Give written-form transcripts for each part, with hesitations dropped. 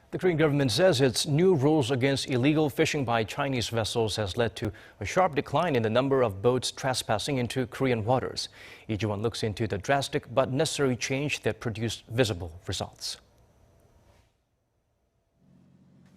The Korean government says its new rules against illegal fishing by Chinese vessels has led to a sharp decline in the number of boats trespassing into Korean waters. Lee Ji-won looks into the drastic but necessary change that produced visible results.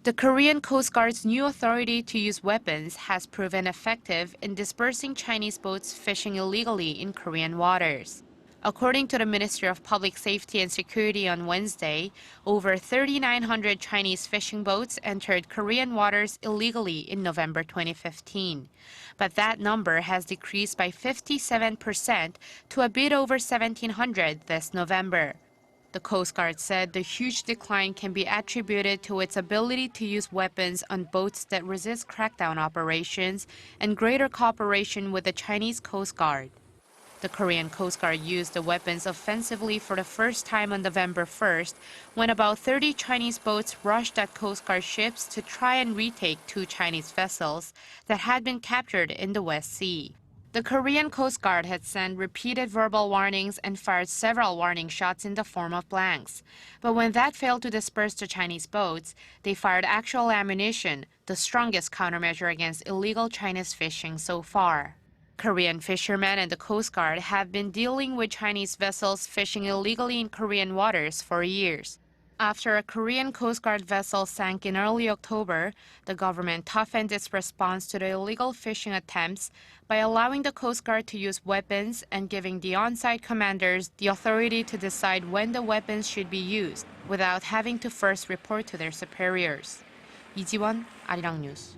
The Korean Coast Guard's new authority to use weapons has proven effective in dispersing Chinese boats fishing illegally in Korean waters. According to the Ministry of Public Safety and Security on Wednesday, over 3,900 Chinese fishing boats entered Korean waters illegally in November 2015. But that number has decreased by 57% to a bit over 1,700 this November. The Coast Guard said the huge decline can be attributed to its ability to use weapons on boats that resist crackdown operations and greater cooperation with the Chinese Coast Guard. The Korean Coast Guard used the weapons offensively for the first time on November 1st, when about 30 Chinese boats rushed at Coast Guard ships to try and retake 2 Chinese vessels that had been captured in the West Sea. The Korean Coast Guard had sent repeated verbal warnings and fired several warning shots in the form of blanks. But when that failed to disperse the Chinese boats, they fired actual ammunition, the strongest countermeasure against illegal Chinese fishing so far. Korean fishermen and the Coast Guard have been dealing with Chinese vessels fishing illegally in Korean waters for years. After a Korean Coast Guard vessel sank in early October, the government toughened its response to the illegal fishing attempts by allowing the Coast Guard to use weapons and giving the on-site commanders the authority to decide when the weapons should be used without having to first report to their superiors. Lee Ji-won, Arirang News.